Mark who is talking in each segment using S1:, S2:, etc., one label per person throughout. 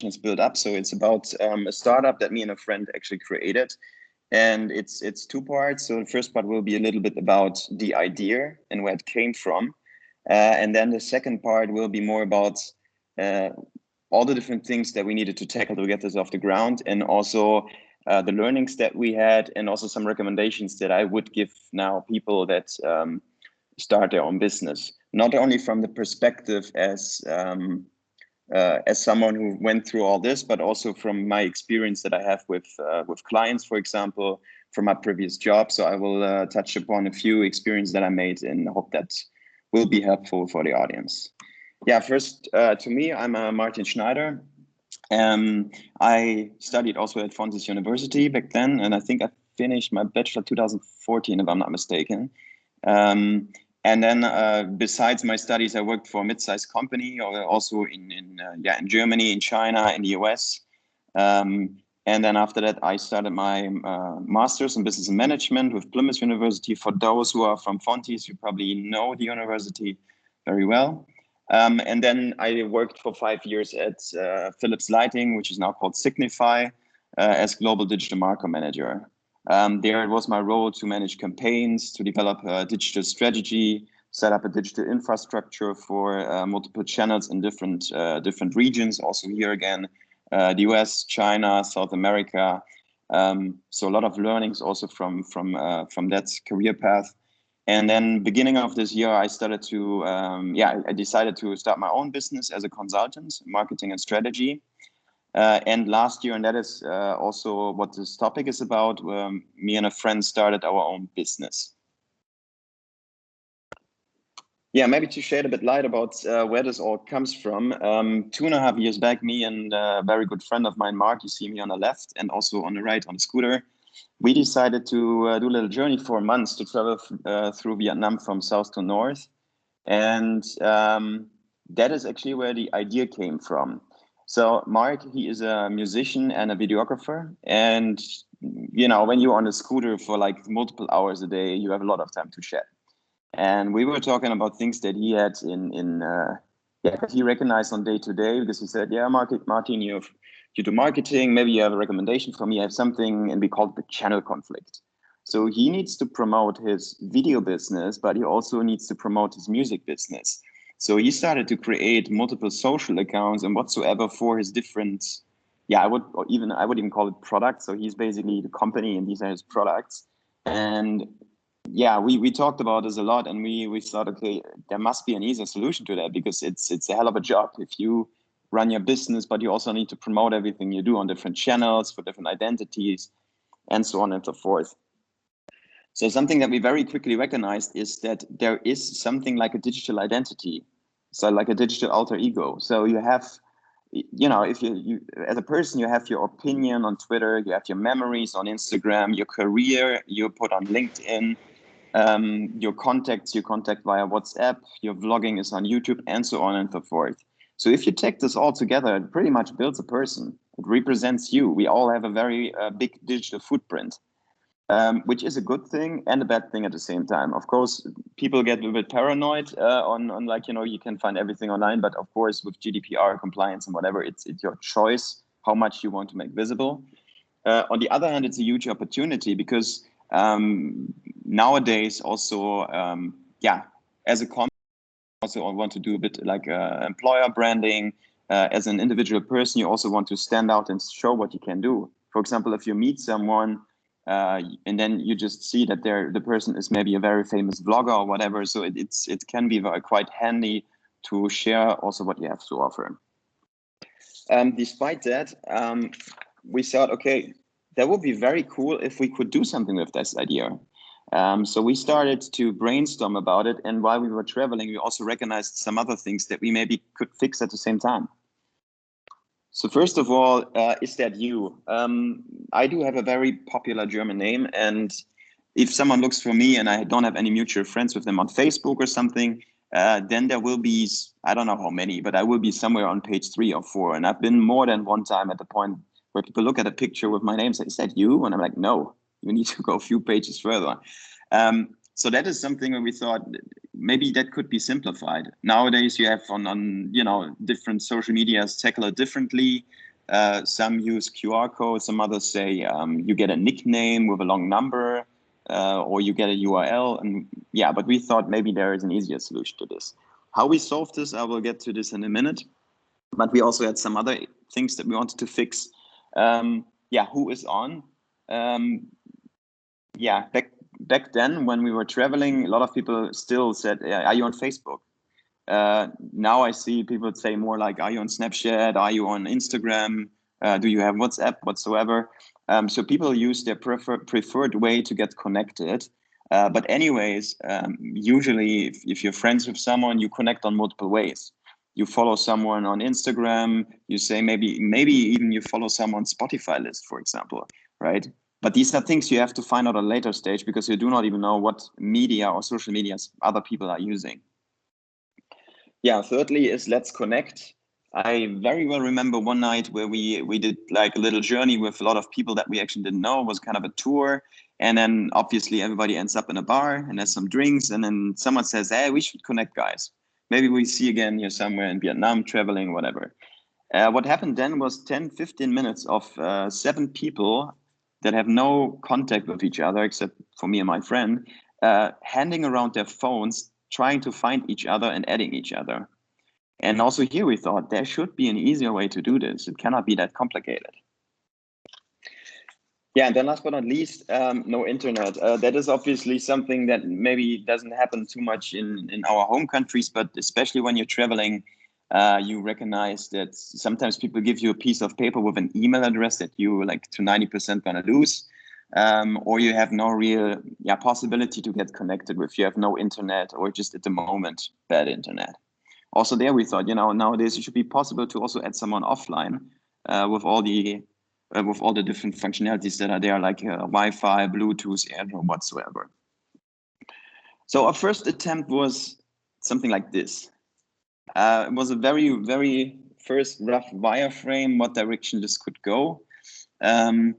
S1: is built up. So it's about a startup that me and a friend actually created. And it's two parts. So the first part will be a little bit about the idea and where it came from. And then the second part will be more about all the different things that we needed to tackle to get this off the ground, and also the learnings that we had, and also some recommendations that I would give now people that start their own business, not only from the perspective as someone who went through all this, but also from my experience that I have with clients, for example, from my previous job. So I will touch upon a few experiences that I made and hope that will be helpful for the audience. Yeah, first to me, I'm Martin Schneider. I studied also at Fontys University back then, and I think I finished my bachelor 2014, if I'm not mistaken. And then besides my studies, I worked for a mid-sized company, also in Germany, in China, in the US. And then after that, I started my master's in business and management with Plymouth University. For those who are from Fontys, you probably know the university very well. And then I worked for 5 years at Philips Lighting, which is now called Signify, as global digital marketing manager. There it was my role to manage campaigns, to develop a digital strategy, set up a digital infrastructure for multiple channels in different regions. Also here again, the US, China, South America. So a lot of learnings also from that career path. And then beginning of this year, I started to, I decided to start my own business as a consultant, marketing and strategy. And last year, and that is also what this topic is about, me and a friend started our own business. Yeah, maybe to shed a bit light about where this all comes from. 2.5 years back, me and a very good friend of mine, Mark, you see me on the left and also on the right on the scooter, we decided to do a little journey for months to travel through Vietnam from south to north. And that is actually where the idea came from. So Mark, he is a musician and a videographer. And, you know, when you're on a scooter for like multiple hours a day, you have a lot of time to chat. And we were talking about things that he had he recognized on day to day, because he said, yeah, Martin, you do marketing, maybe you have a recommendation for me, I have something, and we call it the channel conflict. So he needs to promote his video business, but he also needs to promote his music business. So he started to create multiple social accounts and whatsoever for his different, I would even call it products. So he's basically the company and these are his products. And yeah, we talked about this a lot, and we thought, okay, there must be an easier solution to that, because it's a hell of a job if you run your business, but you also need to promote everything you do on different channels for different identities and so on and so forth. So something that we very quickly recognized is that there is something like a digital identity, so like a digital alter ego. So you have, you know, if you as a person, you have your opinion on Twitter, you have your memories on Instagram, your career you put on LinkedIn, your contacts you contact via WhatsApp, your vlogging is on YouTube, and so on and so forth. So if you take this all together, it pretty much builds a person. It represents you. We all have a very big digital footprint, which is a good thing and a bad thing at the same time. Of course, people get a little bit paranoid on like, you know, you can find everything online, but of course with GDPR compliance and whatever, it's your choice how much you want to make visible. On the other hand, it's a huge opportunity, because nowadays also, as a company, also want to do a bit like employer branding. As an individual person, you also want to stand out and show what you can do. For example, if you meet someone and then you just see that the person is maybe a very famous vlogger or whatever, so it can be quite handy to share also what you have to offer. Despite that, we thought, okay, that would be very cool if we could do something with this idea. So we started to brainstorm about it, and while we were traveling, we also recognized some other things that we maybe could fix at the same time. So first of all, is that you? I do have a very popular German name, and if someone looks for me and I don't have any mutual friends with them on Facebook or something, then there will be, I don't know how many, but I will be somewhere on page 3 or 4. And I've been more than one time at the point where people look at a picture with my name and say, is that you? And I'm like, no, you need to go a few pages further. So that is something where we thought maybe that could be simplified. Nowadays you have on you know, different social medias tackle it differently. Some use QR codes, some others say you get a nickname with a long number, or you get a URL. And yeah, but we thought maybe there is an easier solution to this. How we solved this, I will get to this in a minute. But we also had some other things that we wanted to fix. Yeah, who is on? Yeah, back then when we were traveling, a lot of people still said, are you on Facebook? Now I see people say more like, are you on Snapchat? Are you on Instagram? Do you have WhatsApp whatsoever? So people use their preferred way to get connected. But anyways, usually if you're friends with someone, you connect on multiple ways. You follow someone on Instagram, you say maybe even you follow someone's Spotify list, for example, right? But these are things you have to find out at a later stage because you do not even know what media or social medias other people are using. Yeah, thirdly is let's connect. I very well remember one night where we did like a little journey with a lot of people that we actually didn't know. It was kind of a tour. And then obviously everybody ends up in a bar and has some drinks. And then someone says, hey, we should connect, guys. Maybe we see again here somewhere in Vietnam, traveling, whatever. What happened then was 10, 15 minutes of 7 people that have no contact with each other, except for me and my friend, handing around their phones, trying to find each other and adding each other. And also here we thought there should be an easier way to do this. It cannot be that complicated. Yeah, and then last but not least, no internet. That is obviously something that maybe doesn't happen too much in our home countries, but especially when you're traveling, you recognize that sometimes people give you a piece of paper with an email address that you like to 90% gonna lose, or you have no real possibility to get connected with. You have no internet, or just at the moment bad internet. Also there we thought, nowadays it should be possible to also add someone offline with all the different functionalities that are there, like Wi-Fi, Bluetooth, AirDrop, whatsoever. So our first attempt was something like this. It was a very, very first rough wireframe, what direction this could go. And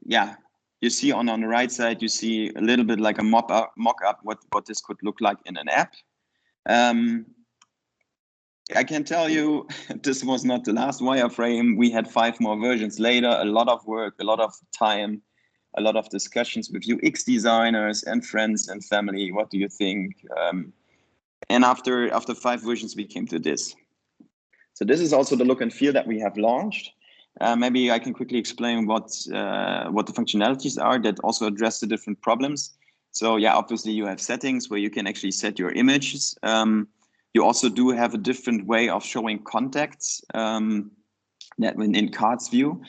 S1: yeah, you see on the right side, you see a little bit like a mock-up what this could look like in an app. I can tell you this was not the last wireframe. We had 5 more versions later, a lot of work, a lot of time, a lot of discussions with UX designers and friends and family. What do you think? And after 5 versions, we came to this. So this is also the look and feel that we have launched. Maybe I can quickly explain what the functionalities are that also address the different problems. So yeah, obviously you have settings where you can actually set your images. You also do have a different way of showing contacts that in cards view.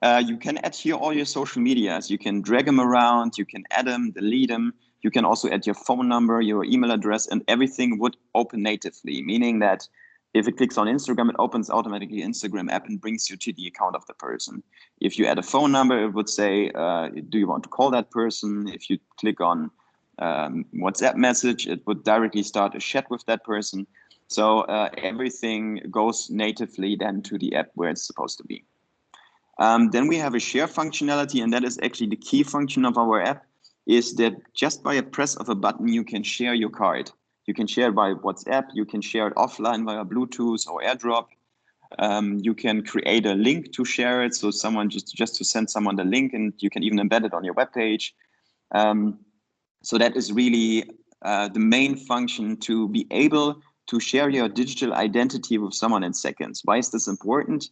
S1: You can add here all your social medias. You can drag them around, you can add them, delete them. You can also add your phone number, your email address, and everything would open natively, meaning that if it clicks on Instagram, it opens automatically Instagram app and brings you to the account of the person. If you add a phone number, it would say, do you want to call that person? If you click on WhatsApp message, it would directly start a chat with that person. So everything goes natively then to the app where it's supposed to be. Then we have a share functionality, and that is actually the key function of our app, is that just by a press of a button, you can share your card. You can share it by WhatsApp, you can share it offline via Bluetooth or AirDrop. You can create a link to share it, so someone just to send someone the link, and you can even embed it on your webpage. So that is really the main function, to be able to share your digital identity with someone in seconds. Why is this important?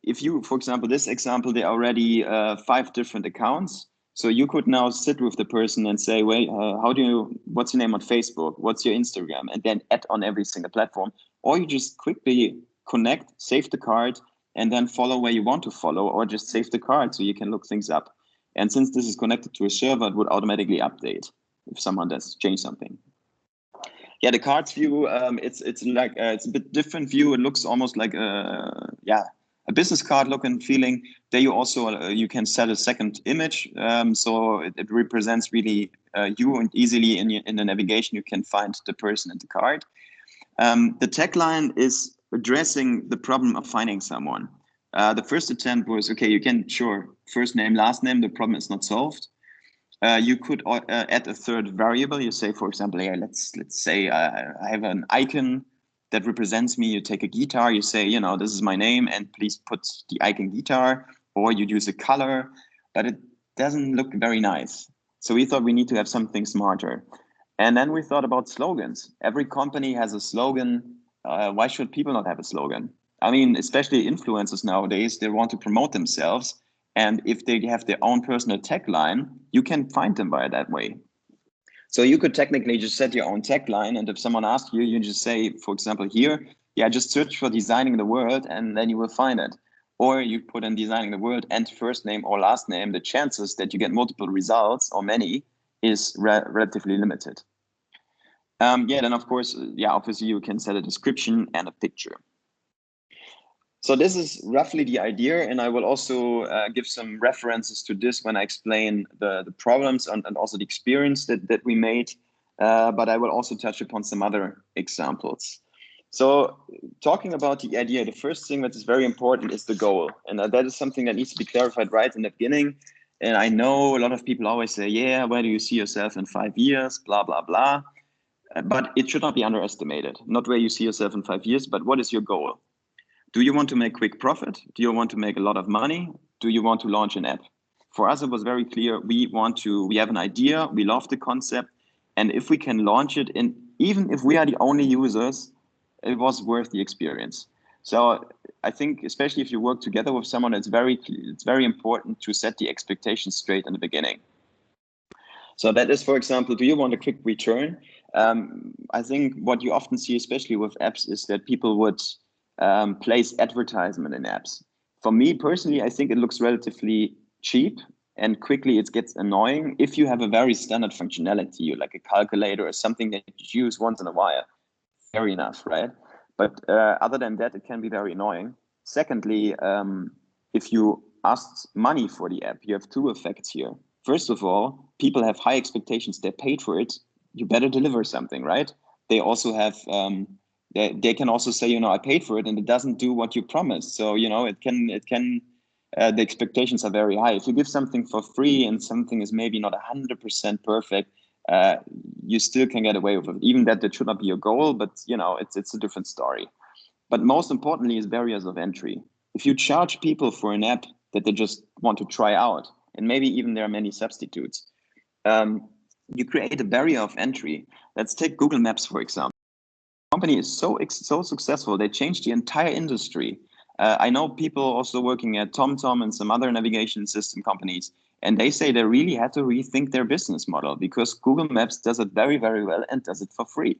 S1: If you, for example, this example, there are already 5 different accounts. So you could now sit with the person and say, wait, what's your name on Facebook? What's your Instagram? And then add on every single platform. Or you just quickly connect, save the card, and then follow where you want to follow, or just save the card so you can look things up. And since this is connected to a server, it would automatically update if someone does change something. Yeah, the cards view, it's like it's a bit different view. It looks almost like a business card look and feeling. There you also you can set a second image, so it represents really you, and easily in the navigation you can find the person and the card. The tagline is addressing the problem of finding someone. The first attempt was, okay, you can, sure, first name, last name, the problem is not solved. You could add a third variable. You say, for example, let's say I have an icon that represents me. You take a guitar, you say, you know, this is my name, and please put the icon guitar, or you use a color, but it doesn't look very nice. So we thought we need to have something smarter. And then we thought about slogans. Every company has a slogan. Why should people not have a slogan? I mean, especially influencers nowadays, they want to promote themselves. And if they have their own personal tagline, you can find them by that way. So you could technically just set your own tagline. And if someone asks you, you just say, for example, here, yeah, just search for designing the world, and then you will find it. Or you put in designing the world and first name or last name, the chances that you get multiple results or many is relatively limited. Then of course, obviously you can set a description and a picture. So this is roughly the idea, and I will also give some references to this when I explain the problems and also the experience that we made, but I will also touch upon some other examples. So talking about the idea, the first thing that is very important is the goal, and that is something that needs to be clarified right in the beginning. And I know a lot of people always say, yeah, where do you see yourself in 5 years, blah, blah, blah. But it should not be underestimated, not where you see yourself in 5 years, but what is your goal? Do you want to make quick profit? Do you want to make a lot of money? Do you want to launch an app? For us, it was very clear. We have an idea. We love the concept. And if we can launch it, and even if we are the only users, it was worth the experience. So I think, especially if you work together with someone, it's very important to set the expectations straight in the beginning. So that is, for example, do you want a quick return? I think what you often see, especially with apps, is that people would place advertisement in apps. For me personally, I think it looks relatively cheap, and quickly it gets annoying if you have a very standard functionality, like a calculator or something that you use once in a while. Fair enough, right? But other than that, it can be very annoying. Secondly, if you ask money for the app, you have two effects here. First of all, people have high expectations. They paid for it. You better deliver something, right? They also have they can also say, you know, I paid for it and it doesn't do what you promised. So, you know, the expectations are very high. If you give something for free and something is maybe not 100% perfect, you still can get away with it. Even that should not be your goal, but, you know, it's a different story. But most importantly is barriers of entry. If you charge people for an app that they just want to try out, and maybe even there are many substitutes, you create a barrier of entry. Let's take Google Maps, for example. Company is so successful, they changed the entire industry. I know people also working at TomTom and some other navigation system companies, and they say they really had to rethink their business model because Google Maps does it very, very well and does it for free.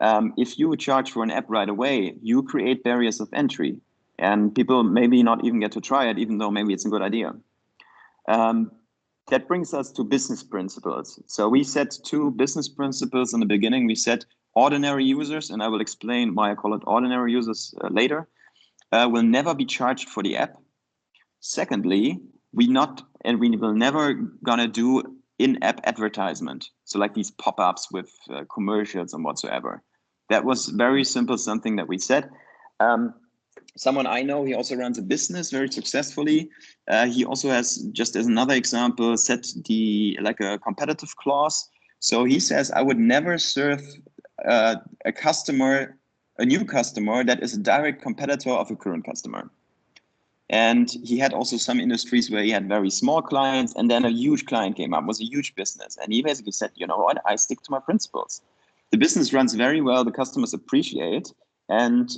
S1: If you charge for an app right away, you create barriers of entry, and people maybe not even get to try it, even though maybe it's a good idea. That brings us to business principles. So we set two business principles in the beginning. We set ordinary users, and I will explain why I call it ordinary users later, will never be charged for the app. Secondly, we will never gonna do in-app advertisement. So like these pop-ups with commercials and whatsoever. That was very simple, something that we said. Someone I know, he also runs a business very successfully. He also has, just as another example, set a competitive clause. So he says, I would never serve a new customer that is a direct competitor of a current customer. And he had also some industries where he had very small clients, and then a huge client came up, was a huge business. And he basically said, you know what, I stick to my principles. The business runs very well, the customers appreciate, and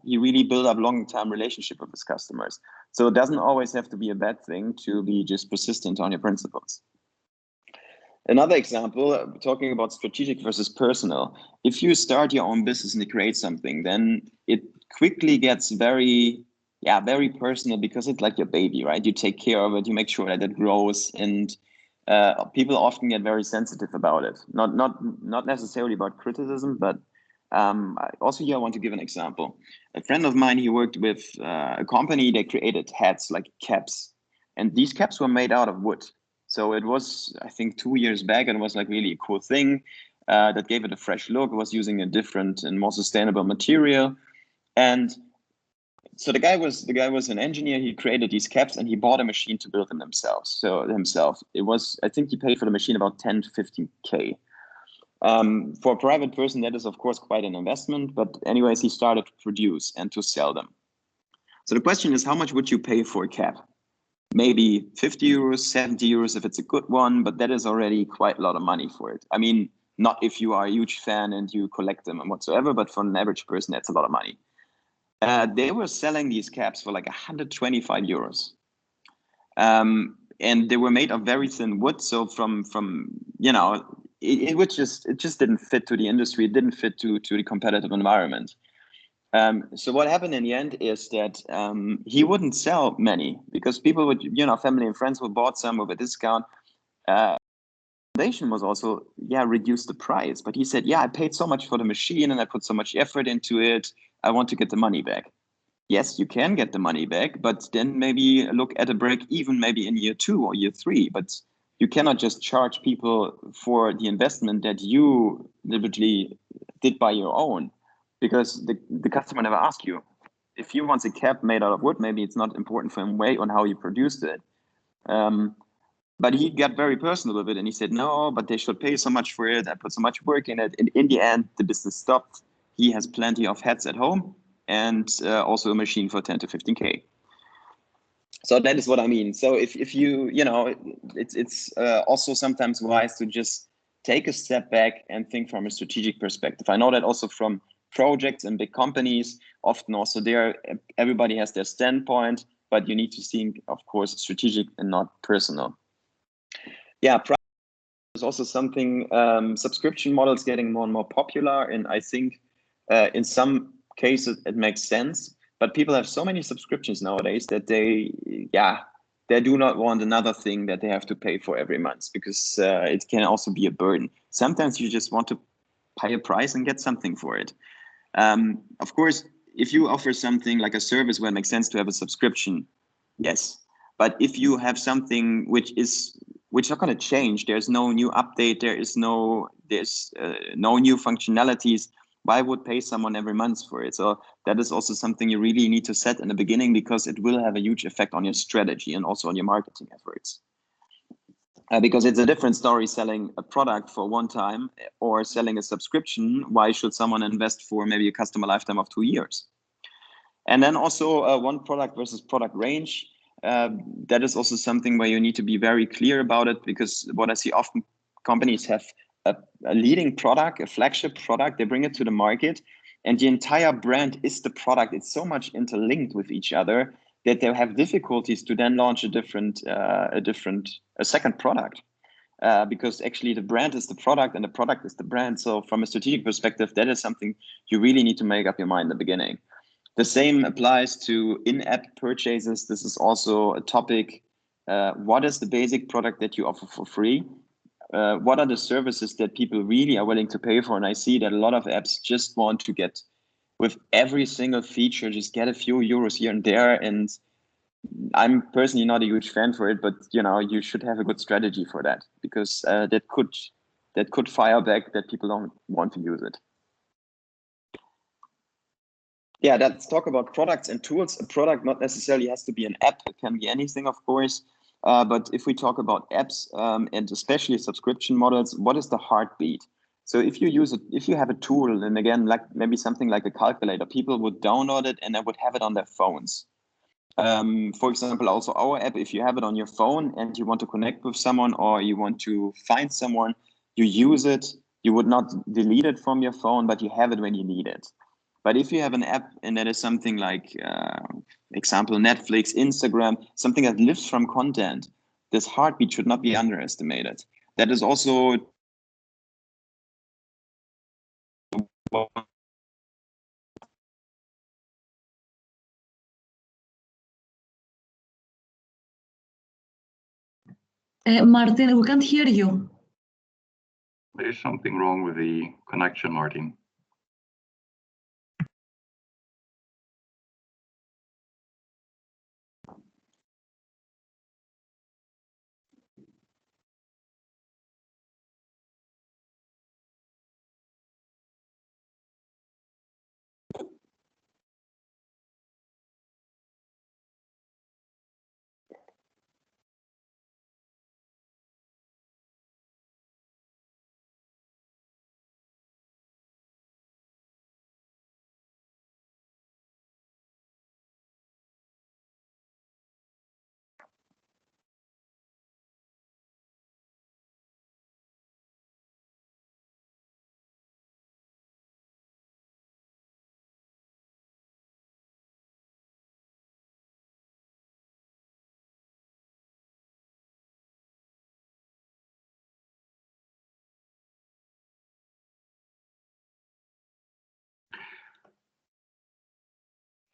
S1: he really built up long-term relationship with his customers. So it doesn't always have to be a bad thing to be just persistent on your principles. Another example, talking about strategic versus personal. If you start your own business and you create something, then it quickly gets very personal because it's like your baby, right? You take care of it, you make sure that it grows, and people often get very sensitive about it. Not necessarily about criticism, but also here I want to give an example. A friend of mine, he worked with a company that created hats, like caps, and these caps were made out of wood. So it was, I think, 2 years back, and it was like really a cool thing that gave it a fresh look. It was using a different and more sustainable material. And so the guy was an engineer. He created these caps and he bought a machine to build them himself. It was, I think he paid for the machine about 10 to 15K. For a private person, that is, of course, quite an investment. But anyways, he started to produce and to sell them. So the question is, how much would you pay for a cap? Maybe 50 euros, 70 euros if it's a good one, but that is already quite a lot of money for it. I mean, not if you are a huge fan and you collect them and whatsoever, but for an average person, that's a lot of money. They were selling these caps for like 125 euros. And they were made of very thin wood. So from you know, it just didn't fit to the industry. It didn't fit to the competitive environment. So what happened in the end is that he wouldn't sell many because people would, family and friends would bought some with a discount. Foundation was also, reduce the price. But he said, I paid so much for the machine and I put so much effort into it. I want to get the money back. Yes, you can get the money back, but then maybe look at a break even maybe in year 2 or year 3. But you cannot just charge people for the investment that you deliberately did by your own, because the customer never asks you. If you want a cap made out of wood, maybe it's not important for him way on how you produced it. But he got very personal with it and he said, no, but they should pay so much for it. I put so much work in it. And in the end, the business stopped. He has plenty of hats at home and also a machine for 10 to 15K. So that is what I mean. So if you, it's also sometimes wise to just take a step back and think from a strategic perspective. I know that also from projects and big companies, often also everybody has their standpoint, but you need to think, of course, strategic and not personal. Yeah, price is also something, subscription models getting more and more popular. And I think in some cases it makes sense, but people have so many subscriptions nowadays that they do not want another thing that they have to pay for every month, because it can also be a burden. Sometimes you just want to pay a price and get something for it. Of course, if you offer something like a service where it makes sense to have a subscription, yes. But if you have something which is not going to change, there's no new update, there's no new functionalities, why would pay someone every month for it? So that is also something you really need to set in the beginning, because it will have a huge effect on your strategy and also on your marketing efforts. Because it's a different story selling a product for one time or selling a subscription. Why should someone invest for maybe a customer lifetime of 2 years? And then also one product versus product range. That is also something where you need to be very clear about it, because what I see often, companies have a leading product, a flagship product, they bring it to the market, and the entire brand is the product. It's so much interlinked with each other that they have difficulties to then launch a second product, because actually the brand is the product and the product is the brand. So from a strategic perspective, that is something you really need to make up your mind in the beginning. The same applies to in-app purchases. This is also a topic. What is the basic product that you offer for free? What are the services that people really are willing to pay for? And I see that a lot of apps just want to get, with every single feature, just get a few euros here and there. And I'm personally not a huge fan for it, but you should have a good strategy for that, because that could fire back that people don't want to use it. Yeah, let's talk about products and tools. A product not necessarily has to be an app. It can be anything, of course. But if we talk about apps and especially subscription models, what is the heartbeat? So if you have a tool, and again, like maybe something like a calculator, people would download it and they would have it on their phones. For example, also our app, if you have it on your phone and you want to connect with someone or you want to find someone, you use it. You would not delete it from your phone, but you have it when you need it. But if you have an app and that is something like, example, Netflix, Instagram, something that lives from content, this heartbeat should not be underestimated. That is also
S2: Martin, we can't hear you.
S3: There is something wrong with the connection, Martin.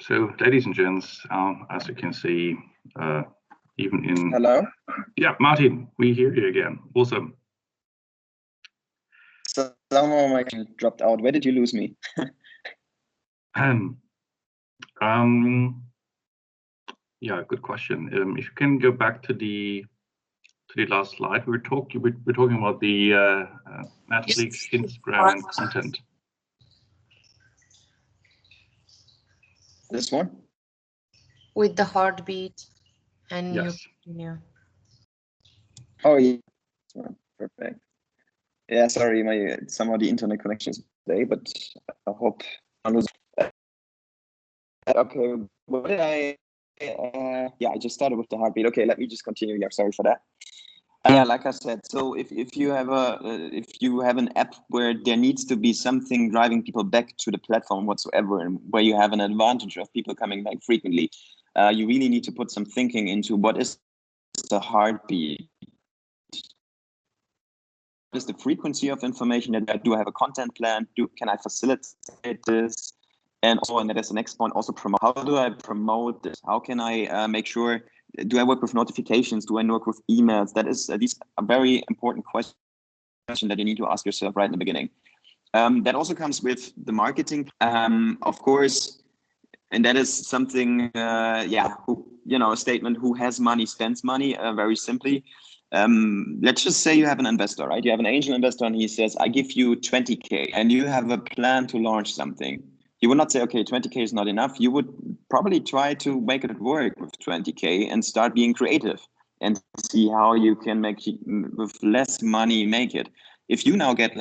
S3: So, ladies and gents, as you can see, even in...
S1: Hello?
S3: Yeah, Martin, we hear you again. Awesome.
S1: So somehow my connection dropped out. Where did you lose me?
S3: Yeah, good question. If you can go back to the last slide, we're talking about the Netflix, Instagram, and content.
S1: This one?
S4: With the heartbeat and
S3: Yes.
S4: you continue.
S1: Oh, yeah. Perfect. Yeah, sorry, somehow the internet connection is today, but I hope I lose. Okay, what did I? Yeah, I just started with the heartbeat. Okay, let me just continue here. Sorry for that. Yeah, like I said, so if you have an app where there needs to be something driving people back to the platform whatsoever, and where you have an advantage of people coming back frequently, you really need to put some thinking into what is the heartbeat. What is the frequency of information that I do? I have a content plan? Can I facilitate this? And also, and that is the next point, also promote. How do I promote this? How can I make sure? Do I work with notifications? Do I work with emails? These are very important questions that you need to ask yourself right in the beginning. That also comes with the marketing, of course, and that is something, a statement: who has money spends money. Very simply, let's just say you have an investor, right? You have an angel investor, and he says, "I give you 20K," and you have a plan to launch something. You would not say, okay, 20K is not enough. You would probably try to make it work with 20K and start being creative and see how you can with less money, make it. If you now get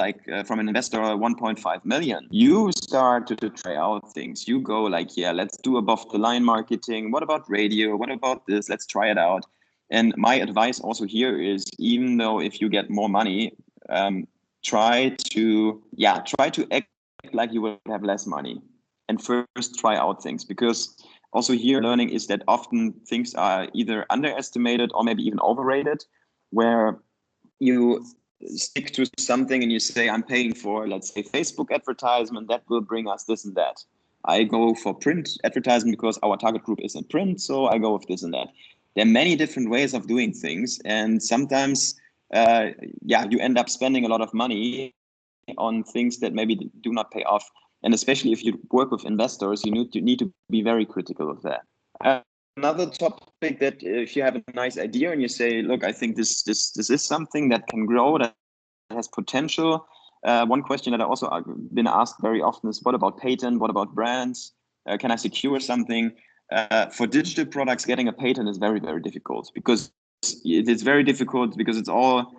S1: from an investor 1.5 million, you start to try out things. You go let's do above the line marketing. What about radio? What about this? Let's try it out. And my advice also here is, even though if you get more money, try to act like you will have less money. And first try out things, because also here learning is that often things are either underestimated or maybe even overrated, where you stick to something and you say, I'm paying for, let's say, Facebook advertisement, that will bring us this and that. I go for print advertisement because our target group is in print, so I go with this and that. There are many different ways of doing things, and sometimes you end up spending a lot of money on things that maybe do not pay off. And especially if you work with investors, you need to be very critical of that. Another topic, that if you have a nice idea and you say, look, I think this is something that can grow, that has potential. One question that I also been asked very often is, what about patent? What about brands? Can I secure something? For digital products, getting a patent is very, very difficult, because it's all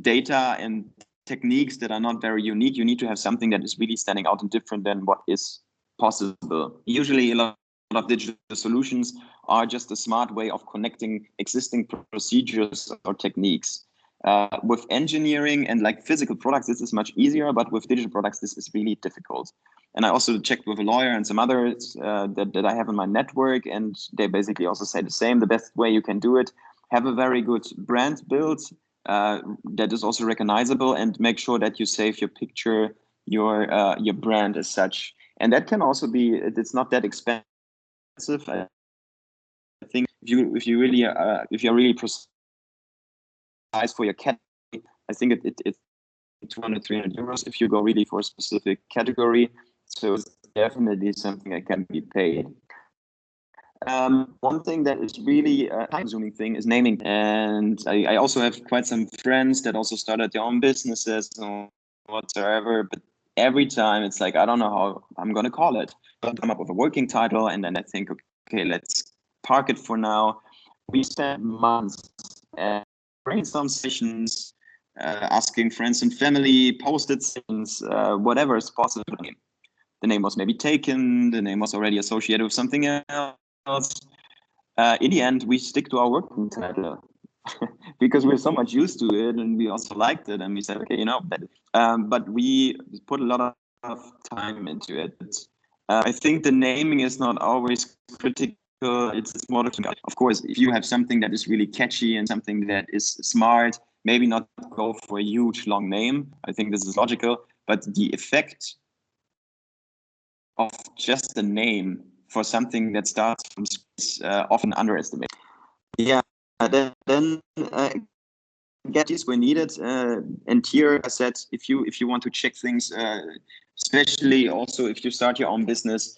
S1: data and techniques that are not very unique. You need to have something that is really standing out and different than what is possible. Usually a lot of digital solutions are just a smart way of connecting existing procedures or techniques. With engineering and physical products, this is much easier, but with digital products, this is really difficult. And I also checked with a lawyer and some others that I have in my network, and they basically also say the same. The best way you can do it, have a very good brand built, that is also recognizable, and make sure that you save your picture, your brand as such. And that can also be, it's not that expensive. I think if you're really precise for your category, I think it's 200-300 euros if you go really for a specific category. So it's definitely something that can be paid. One thing that is really a time-consuming thing is naming. And I also have quite some friends that also started their own businesses or whatsoever. But every time it's I don't know how I'm going to call it. I'll come up with a working title, and then I think, okay, let's park it for now. We spent months at brainstorm sessions, asking friends and family, posted things, whatever is possible. The name was maybe taken. The name was already associated with something else. In the end, we stick to our working title because we're so much used to it, and we also liked it, and we said, okay, but we put a lot of time into it. I think the naming is not always critical. It's more of course, if you have something that is really catchy and something that is smart, maybe not go for a huge long name. I think this is logical, but the effect of just the name for something that starts from is often underestimated. Yeah, then gadgets were needed, and here I said, if you want to check things, especially also if you start your own business,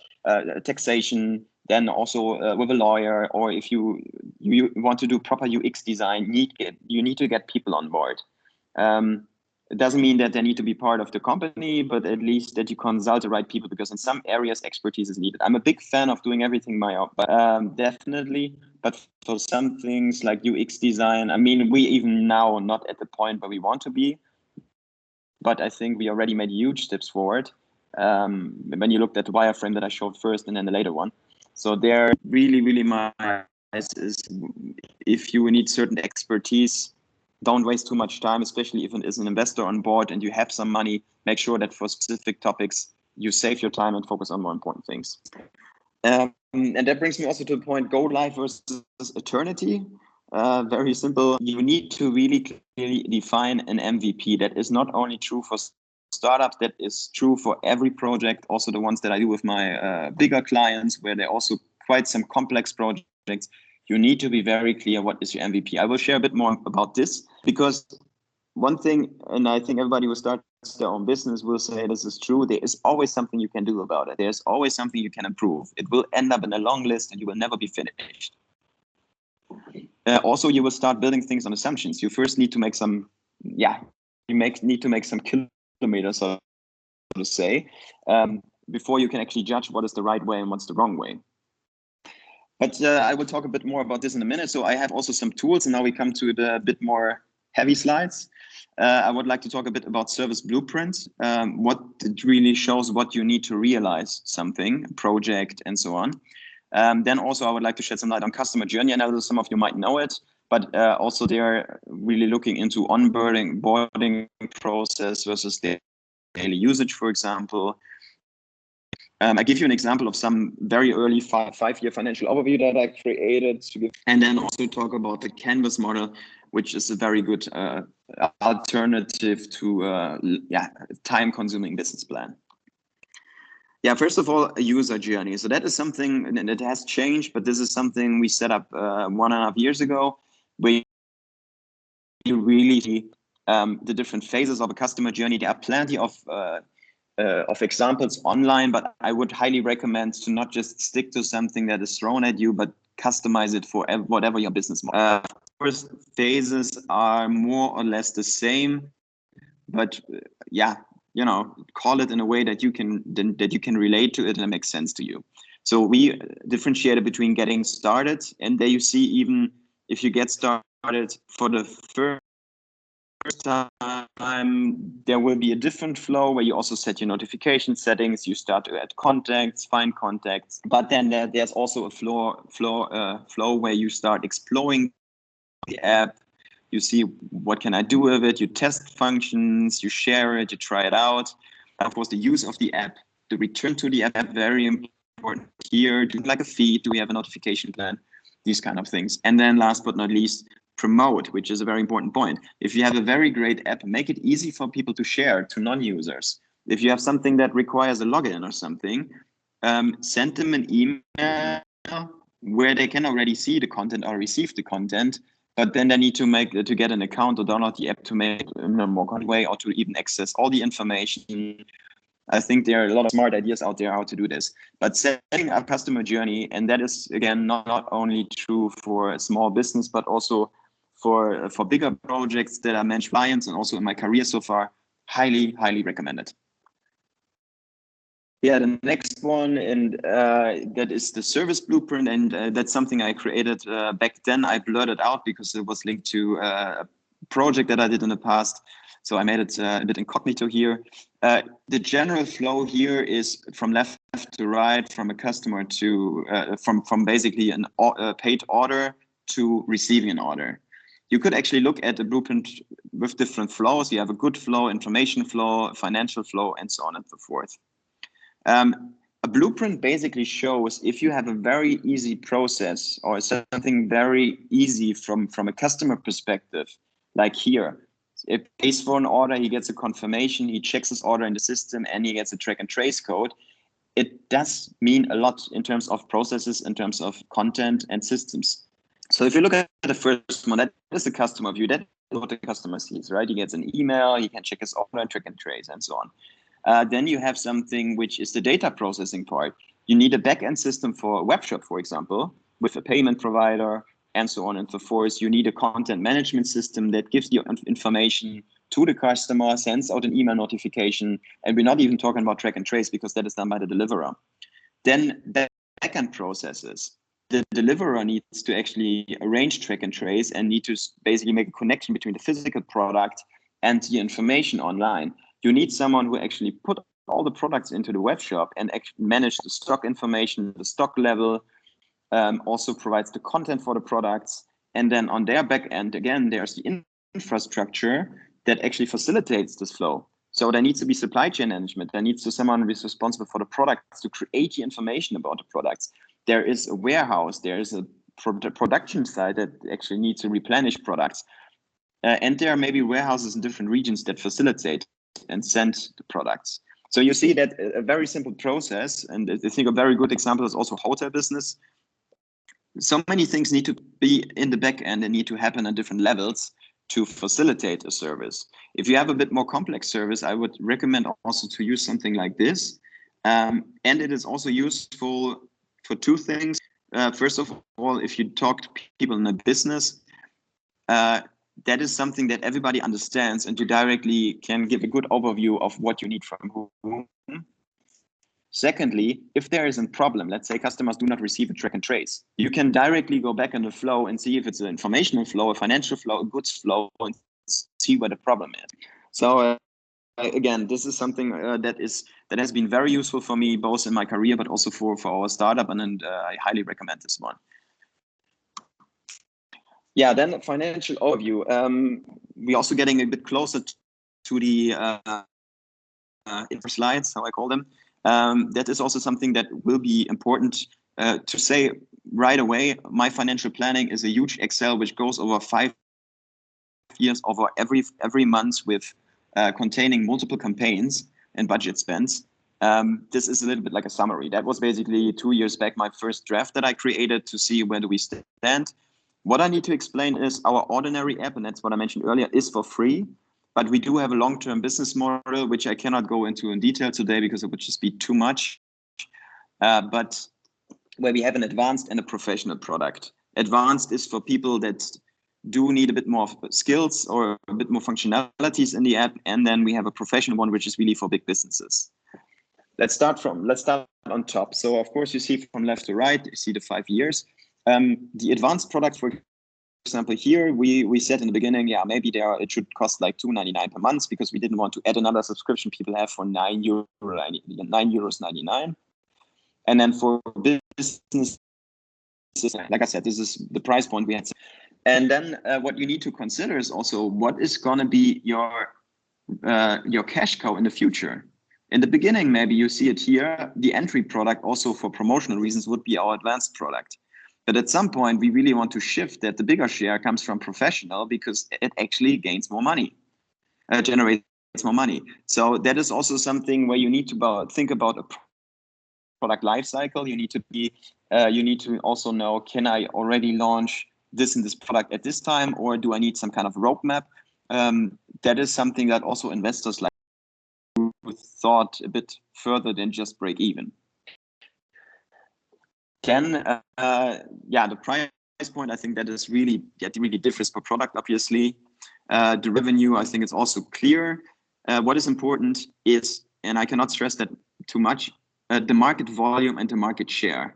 S1: taxation, then also with a lawyer, or if you want to do proper UX design, you need to get people on board. It doesn't mean that they need to be part of the company, but at least that you consult the right people, because in some areas expertise is needed. I'm a big fan of doing everything my own, but definitely. But for some things like UX design, I mean, we even now not at the point where we want to be, but I think we already made huge steps forward. When you looked at the wireframe that I showed first and then the later one. So they're really my advice is, if you need certain expertise, don't waste too much time, especially if it is an investor on board and you have some money. Make sure that for specific topics, you save your time and focus on more important things. And that brings me also to the point, go live versus eternity. Very simple. You need to really clearly define an MVP. That is not only true for startups, that is true for every project, also the ones that I do with my bigger clients, where they're also quite some complex projects. You need to be very clear what is your MVP. I will share a bit more about this, because one thing, and I think everybody who starts their own business will say this is true, there is always something you can do about it. There's always something you can improve. It will end up in a long list and you will never be finished. Also, you will start building things on assumptions. You first need to make some, need to make some kilometers, so to say, before you can actually judge what is the right way and what's the wrong way. But I will talk a bit more about this in a minute. So I have also some tools, and now we come to the bit more heavy slides. I would like to talk a bit about service blueprint, what it really shows what you need to realize something, project, and so on. Then also I would like to shed some light on customer journey. I know some of you might know it, but also they're really looking into onboarding process versus the daily usage, for example. I give you an example of some very early five-year financial overview that I created, and then also talk about the Canvas model, which is a very good alternative to time-consuming business plan. Yeah, first of all, a user journey. So that is something that has changed, but this is something we set up 1.5 years ago, where you really see the different phases of a customer journey. There are plenty of examples online, but I would highly recommend to not just stick to something that is thrown at you, but customize it for whatever your business model. First phases are more or less the same, but call it in a way that you can relate to it and it makes sense to you. So we differentiated between getting started, and there you see, even if you get started for the first time, there will be a different flow where you also set your notification settings. You start to add contacts, find contacts, but then there's also a flow where you start exploring the app. You see, what can I do with it? You test functions, you share it, you try it out. Of course, the use of the app, the return to the app, very important here. Do like a feed? Do we have a notification plan? These kind of things. And then last but not least, promote, which is a very important point. If you have a very great app, make it easy for people to share to non-users. If you have something that requires a login or something, send them an email where they can already see the content or receive the content, but then they need to get an account or download the app to make it in a more convenient way, or to even access all the information. I think there are a lot of smart ideas out there how to do this, but setting up customer journey, and that is again not only true for a small business, but also for bigger projects that I manage clients, and also in my career so far, highly recommended. Yeah, the next one, and that is the service blueprint, and that's something I created back then. I blurred it out because it was linked to a project that I did in the past, so I made it a bit incognito here. The general flow here is from left to right, from a customer to from basically a paid order to receiving an order. You could actually look at the blueprint with different flows. You have a good flow, information flow, financial flow, and so on and so forth. A blueprint basically shows if you have a very easy process or something very easy from a customer perspective, like here. If he pays for an order, he gets a confirmation, he checks his order in the system, and he gets a track and trace code. it does mean a lot in terms of processes, in terms of content and systems. So if you look at the first one, that is the customer view. That is what the customer sees, right? He gets an email, he can check his order, track and trace, and so on. Then you have something which is the data processing part. You need a back-end system for a web shop, for example, with a payment provider, and so on and so forth. You need a content management system that gives you information to the customer, sends out an email notification, and we're not even talking about track and trace because that is done by the deliverer. Then the back-end processes. The deliverer needs to actually arrange track and trace and need to basically make a connection between the physical product and the information online. You need someone who actually put all the products into the web shop and actually manage the stock information, the stock level, also provides the content for the products. And then on their back end, again, there's the infrastructure that actually facilitates this flow. So there needs to be supply chain management. There needs to be someone who is responsible for the products to create the information about the products. There is a warehouse. There is a production site that actually needs to replenish products. And there are maybe warehouses in different regions that facilitate and send the products. So you see that a very simple process, and I think a very good example is also hotel business. So many things need to be in the back end and need to happen at different levels to facilitate a service. If you have a bit more complex service, I would recommend also to use something like this. And it is also useful for two things. First of all, if you talk to people in a business, that is something that everybody understands and you directly can give a good overview of what you need from whom. Secondly, if there is a problem, let's say customers do not receive a track and trace, you can directly go back in the flow and see if it's an informational flow, a financial flow, a goods flow, and see where the problem is. So again, this is something that has been very useful for me, both in my career, but also for our startup, and I highly recommend this one. Yeah, then financial overview. We're also getting a bit closer to the slides, how I call them. That is also something that will be important to say right away. My financial planning is a huge Excel which goes over 5 years, over every month, with containing multiple campaigns and budget spends. This is a little bit like a summary. That was basically 2 years back, my first draft that I created to see where do we stand. What I need to explain is our ordinary app, and that's what I mentioned earlier, is for free. But we do have a long-term business model, which I cannot go into in detail today because it would just be too much. But where we have an advanced and a professional product. Advanced is for people that do need a bit more skills or a bit more functionalities in the app. And then we have a professional one, which is really for big businesses. Let's start on top. So of course, you see from left to right, you see the 5 years. The advanced product, for example, here we said in the beginning, yeah, maybe it should cost like €2.99 per month because we didn't want to add another subscription people have for €9.99. And then for business, like I said, this is the price point we had. And then what you need to consider is also what is going to be your cash cow in the future. In the beginning, maybe you see it here, the entry product also for promotional reasons would be our advanced product. But at some point, we really want to shift that the bigger share comes from professional because it actually gains more money, generates more money. So that is also something where you need to think about a product life cycle. You need to also know, can I already launch this and this product at this time, or do I need some kind of roadmap? That is something that also investors like thought a bit further than just break even. Then, the price point, I think that is really differs per product, obviously. The revenue, I think it's also clear. What is important is, and I cannot stress that too much, the market volume and the market share.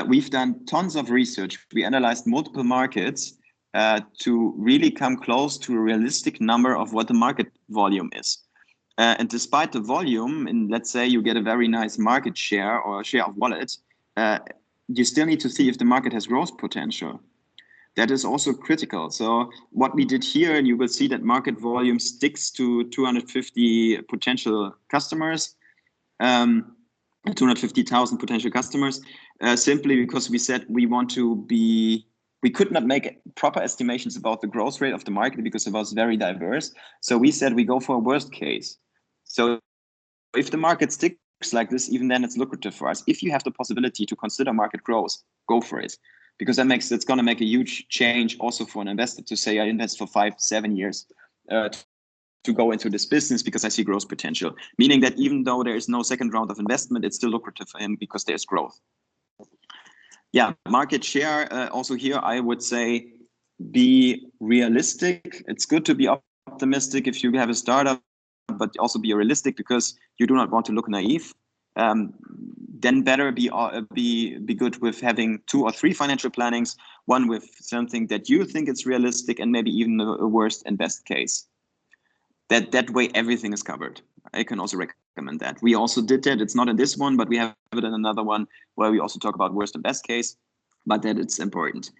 S1: We've done tons of research. We analyzed multiple markets to really come close to a realistic number of what the market volume is. And despite the volume, and let's say you get a very nice market share or share of wallet, you still need to see if the market has growth potential. That is also critical. So what we did here, and you will see that market volume sticks to 250 potential customers, 250,000 potential customers, simply because we said we could not make proper estimations about the growth rate of the market because it was very diverse. So we said we go for a worst case. So if the market sticks like this, even then it's lucrative for us. If you have the possibility to consider market growth, go for it. Because it's going to make a huge change also for an investor to say, I invest for 5-7 years to go into this business because I see growth potential. Meaning that even though there is no second round of investment, it's still lucrative for him because there's growth. Yeah, market share. Also here, I would say be realistic. It's good to be optimistic if you have a startup, but also be realistic because you do not want to look naive. Then better be good with having 2 or 3 financial plannings, one with something that you think is realistic and maybe even a worst and best case. That way everything is covered. I can also recommend that. We also did that. It's not in this one, but we have it in another one where we also talk about worst and best case, but that it's important.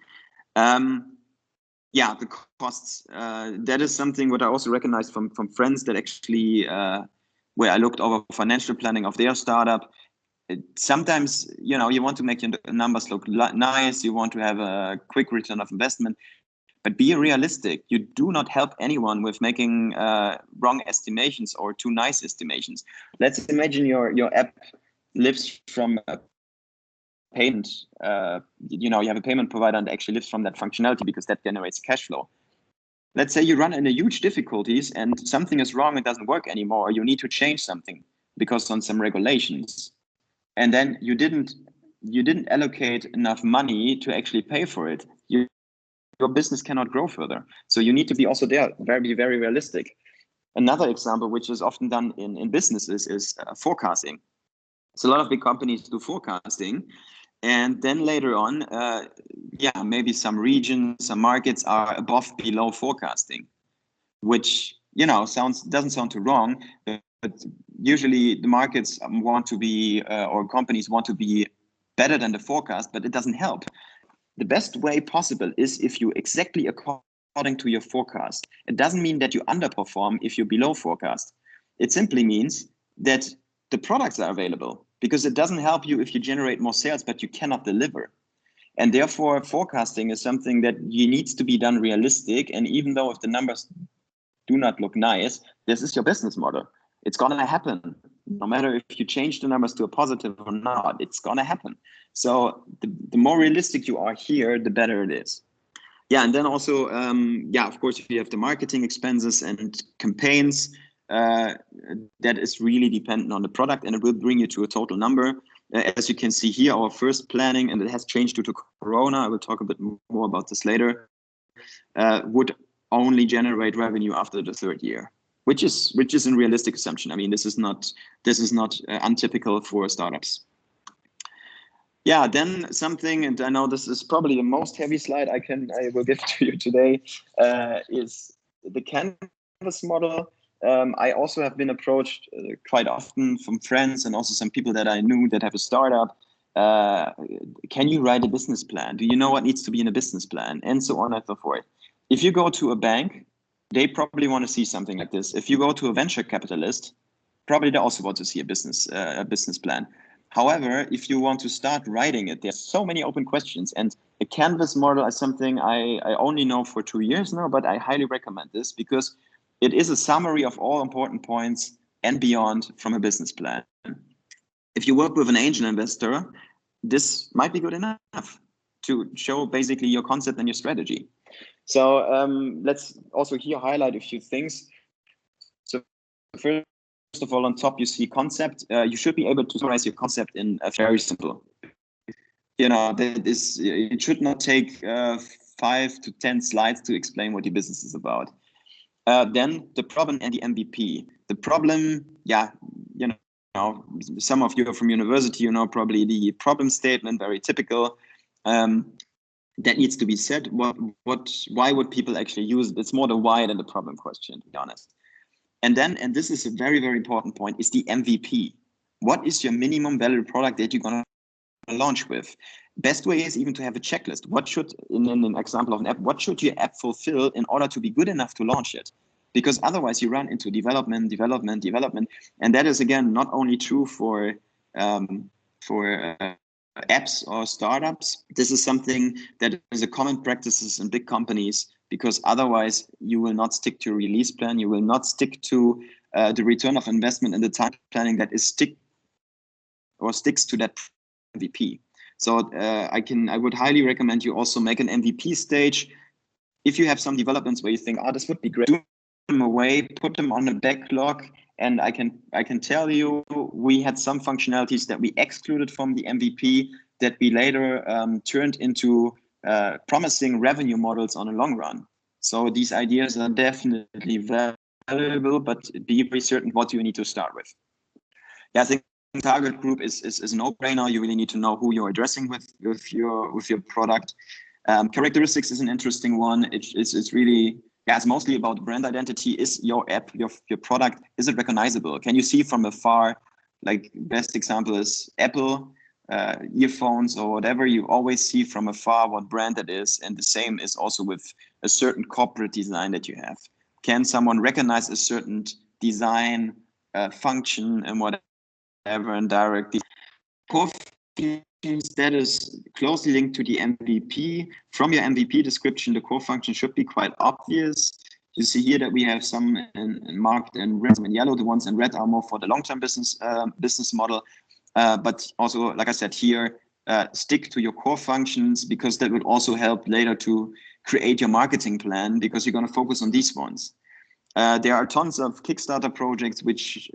S1: Yeah, the costs. That is something what I also recognized from friends that actually, where I looked over financial planning of their startup. Sometimes, you want to make your numbers look nice. You want to have a quick return of investment, but be realistic. You do not help anyone with making wrong estimations or too nice estimations. Let's imagine your app lives from a payment. You have a payment provider and actually lives from that functionality because that generates cash flow. Let's say you run into huge difficulties and something is wrong, it doesn't work anymore, or you need to change something because on some regulations. And then you didn't allocate enough money to actually pay for it. Your business cannot grow further. So you need to be also there, very, very realistic. Another example, which is often done in businesses, is forecasting. So a lot of big companies do forecasting. And then later on, maybe some regions, some markets are above, below forecasting, which, doesn't sound too wrong, but usually the markets want to be, or companies want to be better than the forecast, but it doesn't help. The best way possible is if you exactly according to your forecast. It doesn't mean that you underperform if you're below forecast. It simply means that the products are available, because it doesn't help you if you generate more sales, but you cannot deliver. And therefore, forecasting is something that needs to be done realistic. And even though if the numbers do not look nice, this is your business model. It's going to happen. No matter if you change the numbers to a positive or not, it's going to happen. So the more realistic you are here, the better it is. Yeah, and then also, of course, if you have the marketing expenses and campaigns, that is really dependent on the product, and it will bring you to a total number. As you can see here, our first planning, and it has changed due to Corona, I will talk a bit more about this later, would only generate revenue after the 3rd year, which is a realistic assumption. I mean, this is not untypical for startups. Yeah, then something, and I know this is probably the most heavy slide I will give to you today, is the canvas model. I also have been approached quite often from friends and also some people that I knew that have a startup. Can you write a business plan? Do you know what needs to be in a business plan? And so on and so forth. If you go to a bank, they probably want to see something like this. If you go to a venture capitalist, probably they also want to see a business plan. However, if you want to start writing it, there's so many open questions. And a canvas model is something I only know for 2 years now, but I highly recommend this because it is a summary of all important points and beyond from a business plan. If you work with an angel investor, this might be good enough to show basically your concept and your strategy. So let's also here highlight a few things. So first of all, on top, you see concept. You should be able to summarize your concept in a very simple. It should not take 5 to 10 slides to explain what your business is about. Then the problem and the MVP. The problem, some of you are from university, probably the problem statement, very typical. That needs to be said. Why would people actually use it? It's more the why than the problem question, to be honest. And then, and this is a very, very important point, is the MVP. What is your minimum valuable product that you're going to launch with? Best way is even to have a checklist. What should, in an example of an app, what should your app fulfill in order to be good enough to launch it? Because otherwise you run into development. And that is, again, not only true for apps or startups. This is something that is a common practices in big companies, because otherwise you will not stick to a release plan. You will not stick to the return of investment and the time planning that is or sticks to that MVP. So I would highly recommend you also make an MVP stage. If you have some developments where you think, oh, this would be great, do them away, put them on a backlog. And I can tell you, we had some functionalities that we excluded from the MVP that we later turned into promising revenue models on a long run. So these ideas are definitely valuable, but be very certain what you need to start with. Yeah, I think target group is a no-brainer. You really need to know who you're addressing with your product. Characteristics is an interesting one. It's really, yeah, it's mostly about brand identity. Is your app, your product, is it recognizable? Can you see from afar? Like best example is Apple earphones or whatever. You always see from afar what brand it is, and the same is also with a certain corporate design that you have. Can someone recognize a certain design, function, and whatever, and directly? Core functions, that is closely linked to the MVP. From your MVP description, the core function should be quite obvious. You see here that we have some marked in red, some in yellow. The ones in red are more for the long-term business model. But also, like I said here, stick to your core functions, because that would also help later to create your marketing plan, because you're going to focus on these ones. There are tons of Kickstarter projects which,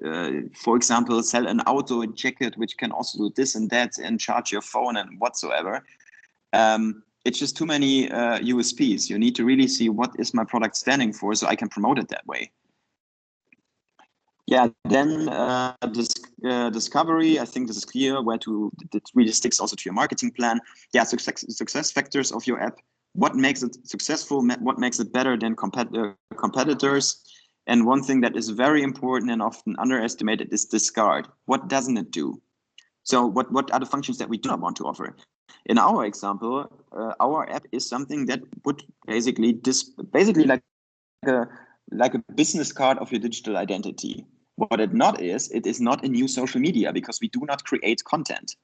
S1: for example, sell an auto jacket, which can also do this and that and charge your phone and whatsoever. It's just too many USPs. You need to really see what is my product standing for, so I can promote it that way. Yeah, then discovery, I think this is clear it really sticks also to your marketing plan. Yeah, success factors of your app. What makes it successful? What makes it better than competitors? And one thing that is very important and often underestimated is discard. What doesn't it do? So what are the functions that we do not want to offer? In our example, our app is something that would basically like a business card of your digital identity. What it is not a new social media, because we do not create content.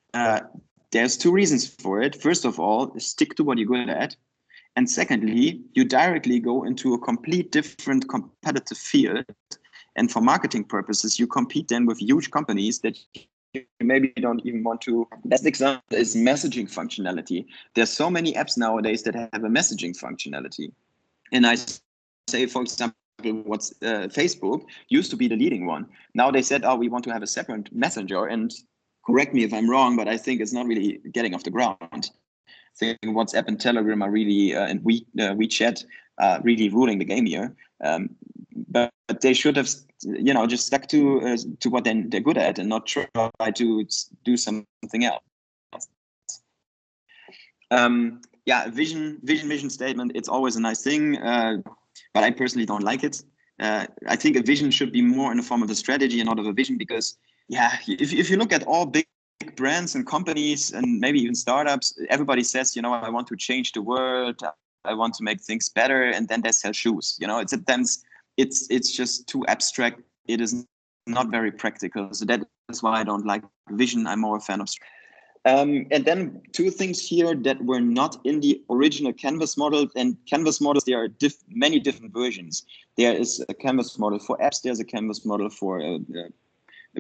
S1: There's two reasons for it. First of all, stick to what you're good at. And secondly, you directly go into a complete different competitive field. And for marketing purposes, you compete then with huge companies that you maybe don't even want to. Best example is messaging functionality. There's so many apps nowadays that have a messaging functionality. And I say, for example, Facebook used to be the leading one. Now they said, oh, we want to have a separate messenger. And correct me if I'm wrong, but I think it's not really getting off the ground. I think WhatsApp and Telegram are really, and WeChat really ruling the game here. But they should have, just stuck to what they're good at, and not try to do something else. Yeah, vision statement. It's always a nice thing, but I personally don't like it. I think a vision should be more in the form of a strategy and not of a vision, because, yeah, if you look at all big brands and companies and maybe even startups, everybody says, I want to change the world, I want to make things better, and then they sell shoes. It's just too abstract. It is not very practical. So that's why I don't like vision. I'm more a fan of and then two things here that were not in the original Canvas model. And Canvas models, there are many different versions. There is a Canvas model for apps. There's a Canvas model for a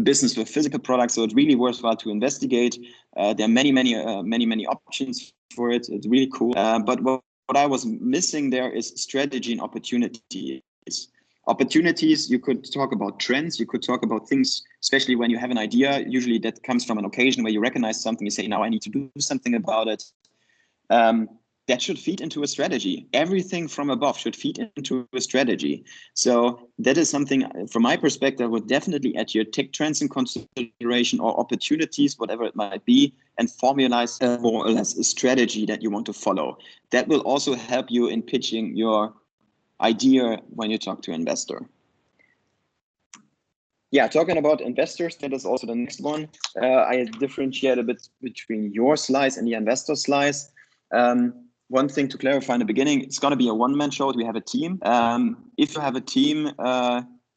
S1: business with physical products. So it's really worthwhile to investigate. There are many options for it. It's really cool. But what I was missing there is strategy and opportunities. Opportunities, you could talk about trends, you could talk about things, especially when you have an idea. Usually that comes from an occasion where you recognize something, you say, now I need to do something about it. That should feed into a strategy. Everything from above should feed into a strategy. So that is something, from my perspective, would definitely add your tech trends in consideration, or opportunities, whatever it might be, and formalize more or less a strategy that you want to follow. That will also help you in pitching your idea when you talk to an investor. Yeah, talking about investors, that is also the next one. I differentiate a bit between your slice and the investor slice. One thing to clarify in the beginning, it's going to be a one-man show. We have a team. If you have a team,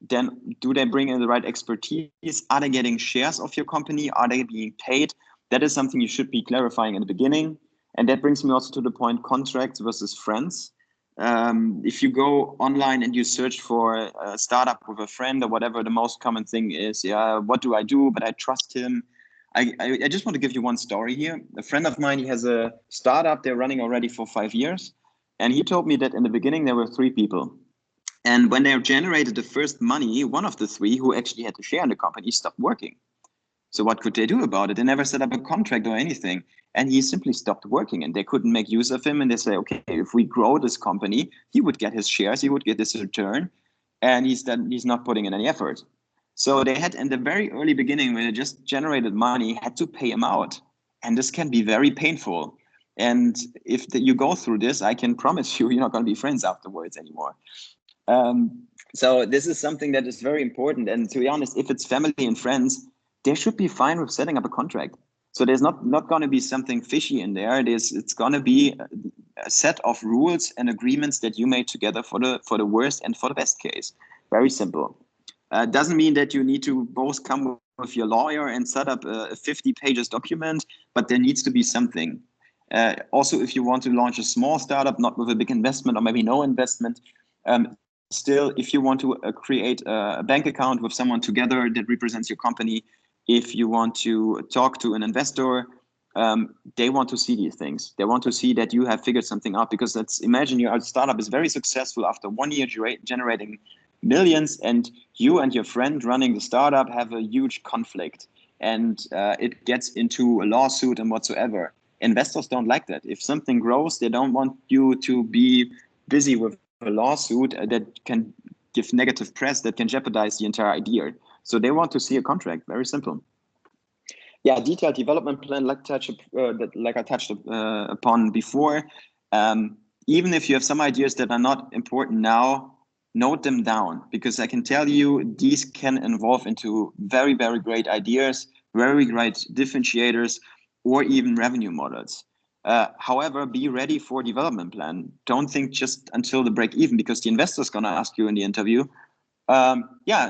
S1: then do they bring in the right expertise? Are they getting shares of your company? Are they being paid? That is something you should be clarifying in the beginning. And that brings me also to the point, contracts versus friends. If you go online and you search for a startup with a friend or whatever, the most common thing is, yeah, what do I do? But I trust him. I just want to give you one story here. A friend of mine, he has a startup they're running already for 5 years. And he told me that in the beginning, there were 3 people. And when they generated the first money, one of the 3 who actually had to share in the company stopped working. So what could they do about it? They never set up a contract or anything. And he simply stopped working and they couldn't make use of him. And they say, okay, if we grow this company, he would get his shares, he would get this return. And he's not putting in any effort. So they had, in the very early beginning, when they just generated money, had to pay him out. And this can be very painful. And if you go through this, I can promise you're not going to be friends afterwards anymore. So this is something that is very important. And to be honest, if it's family and friends, they should be fine with setting up a contract. So there's not going to be something fishy in there. It's going to be a set of rules and agreements that you made together for the worst and for the best case. Very simple. Doesn't mean that you need to both come with your lawyer and set up a 50 pages document, but there needs to be something. Also, if you want to launch a small startup, not with a big investment or maybe no investment, still, if you want to create a bank account with someone together that represents your company, if you want to talk to an investor, they want to see these things. They want to see that you have figured something out, because imagine your startup is very successful after 1 year generating millions, and you and your friend running the startup have a huge conflict, and it gets into a lawsuit and whatsoever. Investors don't like that. If something grows, they don't want you to be busy with a lawsuit that can give negative press, that can jeopardize the entire idea. So they want to see a contract. Very simple. Yeah, detailed development plan, like I touched upon before. Even if you have some ideas that are not important now, note them down, because I can tell you these can evolve into very, very great ideas, very great differentiators, or even revenue models. However, be ready for development plan. Don't think just until the break even, because the investor is going to ask you in the interview. And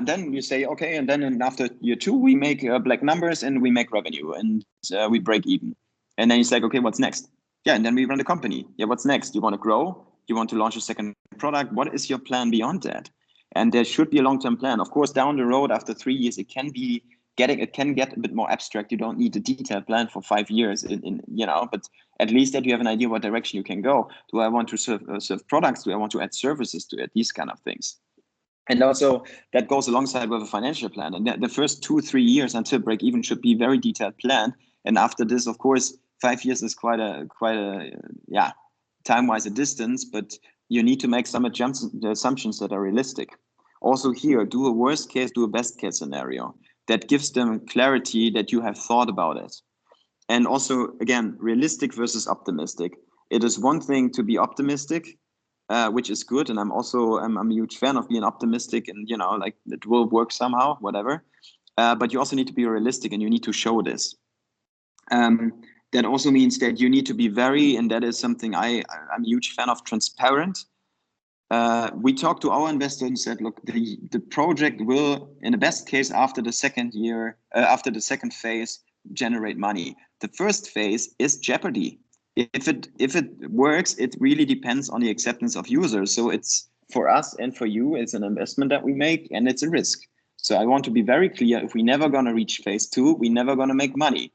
S1: then you say, okay, and then after year 2, we make black numbers and we make revenue and we break even. And then you say, okay, what's next? Yeah, and then we run the company. Yeah, what's next? You want to grow? You want to launch a second product? What is your plan beyond that? And there should be a long-term plan. Of course, down the road, after 3 years, it can get a bit more abstract. You don't need a detailed plan for 5 years, but at least that you have an idea what direction you can go. Do I want to serve products? Do I want to add services to it? These kind of things. And also that goes alongside with a financial plan. And the first 2-3 years until break even should be very detailed plan. And after this, of course, 5 years is quite a time-wise a distance, but you need to make some assumptions that are realistic. Also here, do a worst case, do a best case scenario that gives them clarity that you have thought about it. And also, again, realistic versus optimistic. It is one thing to be optimistic, which is good. And I'm a huge fan of being optimistic and, like it will work somehow, whatever. But you also need to be realistic and you need to show this. That also means that you need to be and that is something I'm a huge fan of, transparent. We talked to our investors and said, look, the project will, in the best case, after the second phase, generate money. The first phase is jeopardy. If it works, it really depends on the acceptance of users. So it's for us and for you, it's an investment that we make and it's a risk. So I want to be very clear, if we're never going to reach phase 2, we're never going to make money.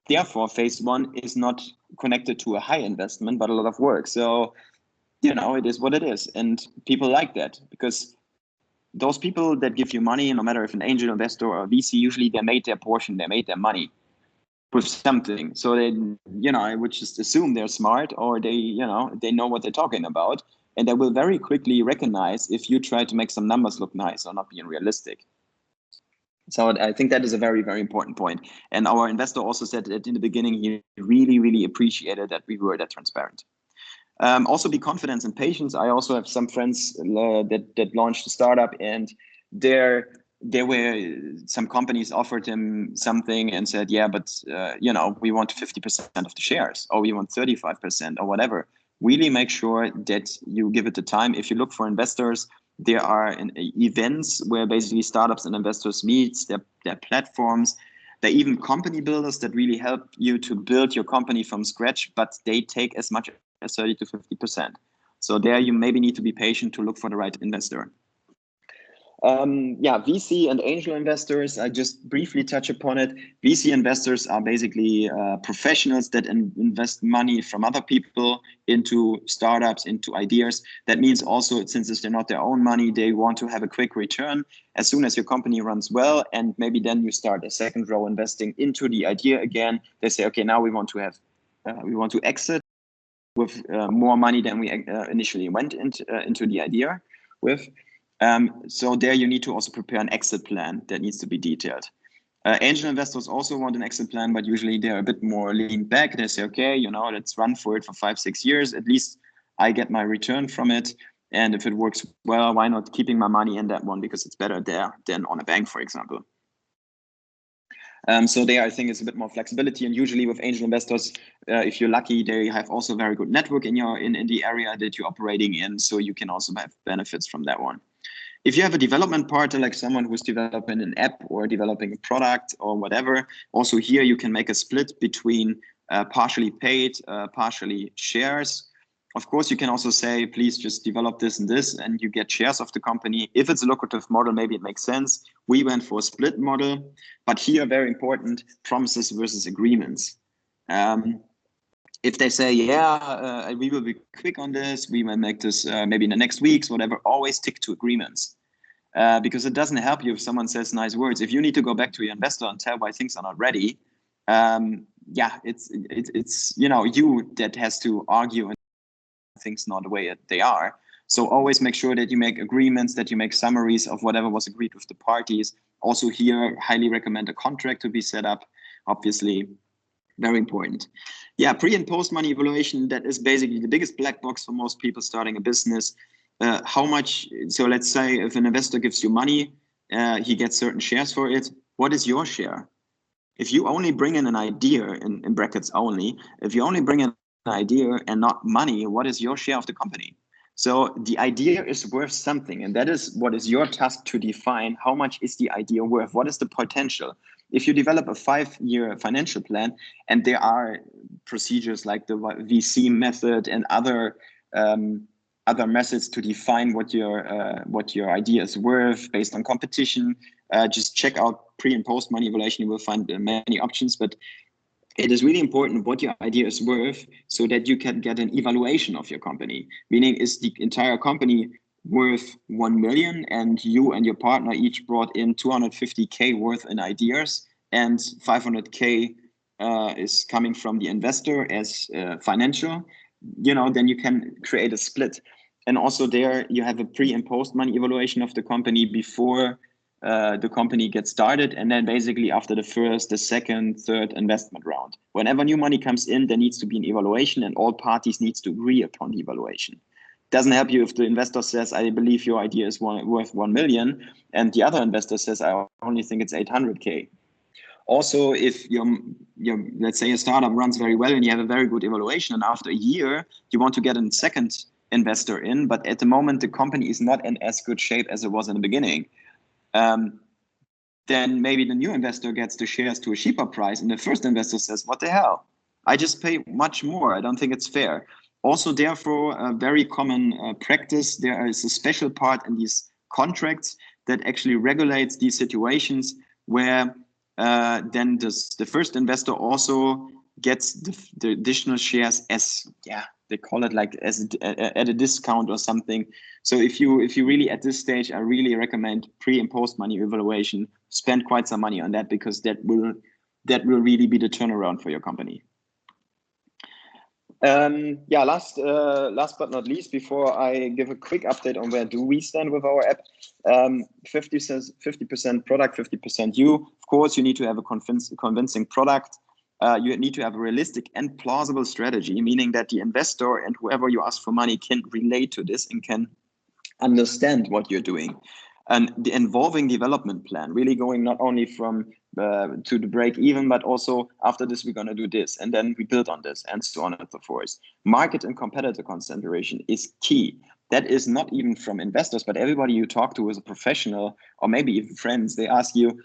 S1: Therefore, phase 1 is not connected to a high investment, but a lot of work. So, it is what it is. And people like that, because those people that give you money, no matter if an angel investor or VC, usually they made their portion, they made their money with something. So they, I would just assume they're smart, or they know what they're talking about. And they will very quickly recognize if you try to make some numbers look nice or not being realistic. So I think that is a very, very important point. And our investor also said that in the beginning, he really, really appreciated that we were that transparent. Also be confident and patience. I also have some friends that launched a startup, and there were some companies offered him something and said, yeah, but we want 50% of the shares, or we want 35% or whatever. Really make sure that you give it the time. If you look for investors, there are events where basically startups and investors meet. There are platforms. There are even company builders that really help you to build your company from scratch, but they take as much as 30 to 50%. So there you maybe need to be patient to look for the right investor. Yeah, VC and angel investors, I just briefly touch upon it. VC investors are basically professionals that invest money from other people into startups, into ideas. That means also, since it's not their own money, they want to have a quick return as soon as your company runs well. And maybe then you start a second row investing into the idea again. They say, okay, now we want to have, we want to exit with more money than we initially went into the idea with. So there you need to also prepare an exit plan that needs to be detailed. Angel investors also want an exit plan, but usually they're a bit more lean back. They say, okay, you know, let's run for it for 5-6 years. At least I get my return from it. And if it works well, why not keeping my money in that one? Because it's better there than on a bank, for example. So there, I think, is a bit more flexibility. And usually with angel investors, if you're lucky, they have also a very good network in the area that you're operating in. So you can also have benefits from that one. If you have a development partner, like someone who's developing an app or developing a product or whatever, also here you can make a split between partially paid, partially shares. Of course, you can also say, please just develop this and this, and you get shares of the company. If it's a lucrative model, maybe it makes sense. We went for a split model, but here, very important, promises versus agreements. If they say, yeah, we will be quick on this, we will make this maybe in the next weeks, whatever, always stick to agreements. Because it doesn't help you if someone says nice words. If you need to go back to your investor and tell why things are not ready, yeah, it's you know, you that has to argue and things not the way they are. So always make sure that you make agreements, that you make summaries of whatever was agreed with the parties. Also here, highly recommend a contract to be set up, obviously. Very important. Yeah, pre and post money evaluation, that is basically the biggest black box for most people starting a business. How much, so let's say if an investor gives you money, he gets certain shares for it. What is your share? If you only bring in an idea, in brackets only, if you only bring in an idea and not money, what is your share of the company? So the idea is worth something, and that is what is your task to define. How much is the idea worth? What is the potential? If you develop a 5-year financial plan, and there are procedures like the VC method and other methods to define what your idea is worth based on competition, just check out pre and post money evaluation. You will find many options, but it is really important what your idea is worth so that you can get an evaluation of your company. Meaning, is the entire company worth 1 million and you and your partner each brought in 250K worth in ideas and 500K is coming from the investor as financial, you know, then you can create a split. And also there you have a pre and post money evaluation of the company before the company gets started, and then basically after the first, the second, third investment round. Whenever new money comes in, there needs to be an evaluation and all parties needs to agree upon the evaluation. Doesn't help you if the investor says, I believe your idea is worth 1 million, and the other investor says, I only think it's 800K. Also, if your let's say a startup runs very well and you have a very good evaluation, and after a year, you want to get a second investor in, but at the moment, the company is not in as good shape as it was in the beginning. Then maybe the new investor gets the shares to a cheaper price and the first investor says, what the hell? I just pay much more. I don't think it's fair. Also, therefore, a very common practice, there is a special part in these contracts that actually regulates these situations where then the first investor also gets the additional shares as, yeah, they call it like as at a discount or something. So if you really at this stage, I really recommend pre and post money evaluation. Spend quite some money on that because that will really be the turnaround for your company. Yeah, last but not least, before I give a quick update on where do we stand with our app, 50% product, 50% you. Of course, you need to have a convincing product. You need to have a realistic and plausible strategy, meaning that the investor and whoever you ask for money can relate to this and can understand what you're doing. And the involving development plan, really going not only from to the break even, but also after this, we're going to do this. And then we build on this and so on and so forth. Market and competitor concentration is key. That is not even from investors, but everybody you talk to as a professional or maybe even friends, they ask you,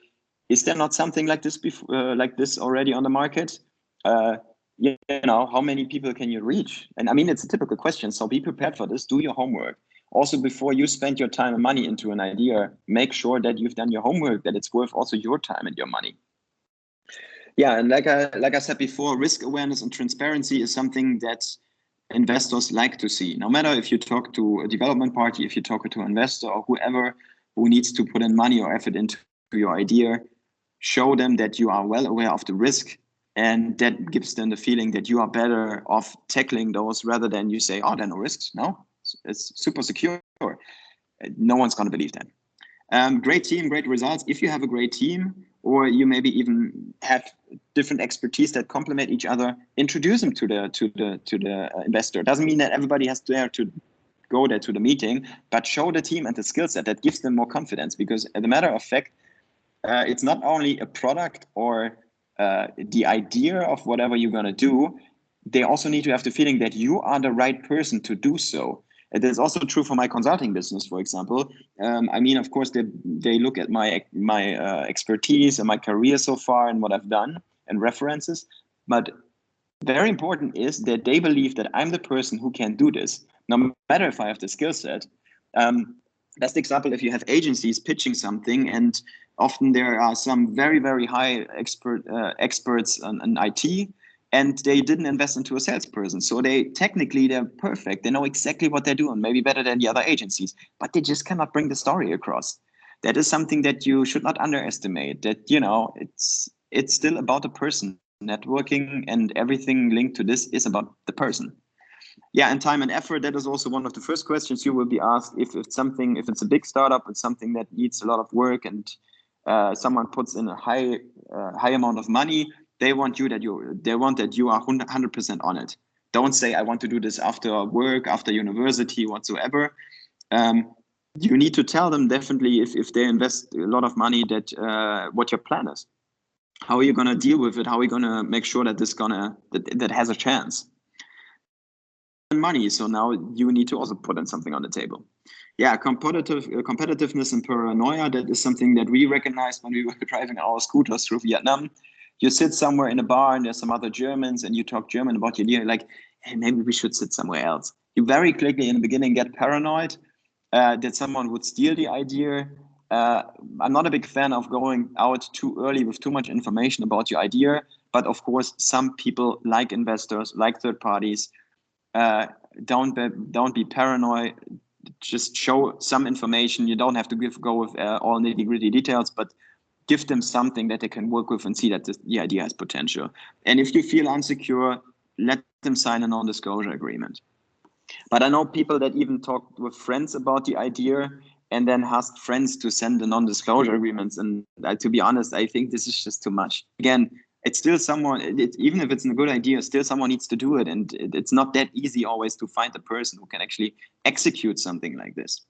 S1: is there not something like this like this already on the market? You know, how many people can you reach? And I mean, it's a typical question. So be prepared for this. Do your homework. Also, before you spend your time and money into an idea, make sure that you've done your homework, that it's worth also your time and your money. Yeah, and like I said before, risk awareness and transparency is something that investors like to see. No matter if you talk to a development party, if you talk to an investor or whoever who needs to put in money or effort into your idea, show them that you are well aware of the risk, and that gives them the feeling that you are better off tackling those rather than you say, oh, there are no risks. No, it's super secure. No one's going to believe that. Great team, great results. If you have a great team, or you maybe even have different expertise that complement each other, introduce them to the investor. Doesn't mean that everybody has to go there to the meeting, but show the team and the skill set that gives them more confidence. Because as a matter of fact, it's not only a product or the idea of whatever you're going to do. They also need to have the feeling that you are the right person to do so. It is also true for my consulting business, for example. I mean, of course, they look at my expertise and my career so far and what I've done and references. But very important is that they believe that I'm the person who can do this, no matter if I have the skill set. Best example, if you have agencies pitching something, and often there are some very, very high experts in IT, and they didn't invest into a salesperson. So they're perfect. They know exactly what they're doing, maybe better than the other agencies, but they just cannot bring the story across. That is something that you should not underestimate, that, you know, it's still about the person. Networking and everything linked to this is about the person. Yeah, and time and effort, that is also one of the first questions you will be asked. If it's a big startup, it's something that needs a lot of work, and someone puts in a high amount of money, they want that you are 100% on it. Don't say, I want to do this after work, after university, whatsoever. You need to tell them definitely if they invest a lot of money that what your plan is. How are you going to deal with it? How are you going to make sure that that has a chance? Money, so now you need to also put in something on the table. Yeah, competitiveness and paranoia, that is something that we recognized when we were driving our scooters through Vietnam. You sit somewhere in a bar and there's some other Germans and you talk German about your idea, like, hey, maybe we should sit somewhere else. You very quickly in the beginning get paranoid that someone would steal the idea. I'm not a big fan of going out too early with too much information about your idea, but of course, some people, like investors, like third parties, don't be paranoid. Just show some information. You don't have to go with all nitty-gritty details, but give them something that they can work with and see that the idea has potential. And if you feel insecure, let them sign a non-disclosure agreement. But I know people that even talk with friends about the idea and then ask friends to send the non-disclosure agreements. And to be honest, I think this is just too much. Again, it's still even if it's a good idea, still someone needs to do it. And it's not that easy always to find a person who can actually execute something like this.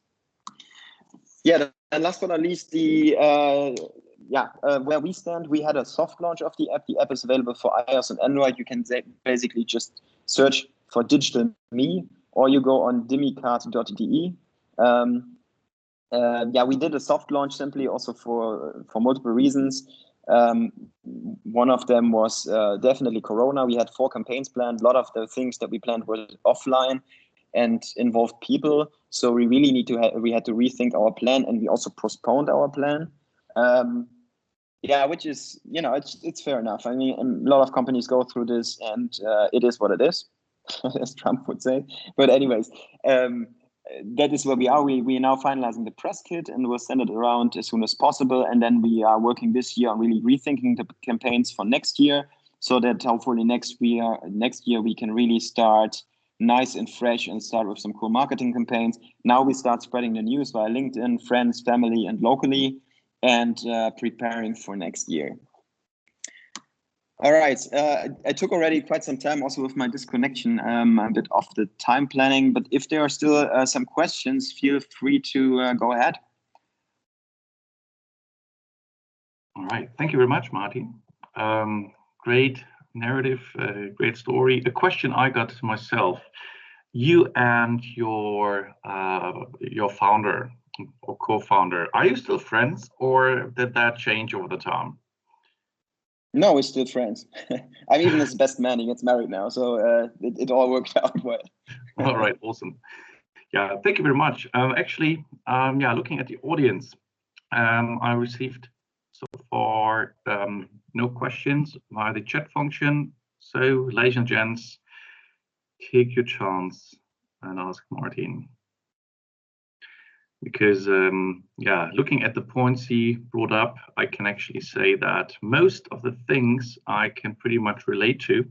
S1: Yeah, and last but not least, where we stand, we had a soft launch of the app. The app is available for iOS and Android. You can basically just search for Digital Me, or you go on dimicard.de. We did a soft launch simply also for multiple reasons. One of them was definitely Corona. We had 4 campaigns planned. A lot of the things that we planned were offline and involved people. So we really we had to rethink our plan, and we also postponed our plan. Which is, it's fair enough. I mean, a lot of companies go through this, and it is what it is, as Trump would say. But anyways, that is where we are. We are now finalizing the press kit, and we'll send it around as soon as possible. And then we are working this year on really rethinking the campaigns for next year, so that hopefully next year we can really start nice and fresh and start with some cool marketing campaigns. Now we start spreading the news via LinkedIn, friends, family, and locally, and preparing for next year. All right, I took already quite some time also with my disconnection. I'm a bit off the time planning, but if there are still some questions, feel free to go ahead.
S3: All right, thank you very much, Martin. Great narrative, great story. A question I got myself: you and your founder or co-founder, are you still friends, or did that change over the time?
S1: No, we're still friends. I'm even his best man. He gets married now, so it all worked out well.
S3: All right, awesome. Yeah, thank you very much. Actually, yeah, looking at the audience, I received so far no questions via the chat function. So, ladies and gents, take your chance and ask Martin. Because, yeah, looking at the points he brought up, I can actually say that most of the things I can pretty much relate to.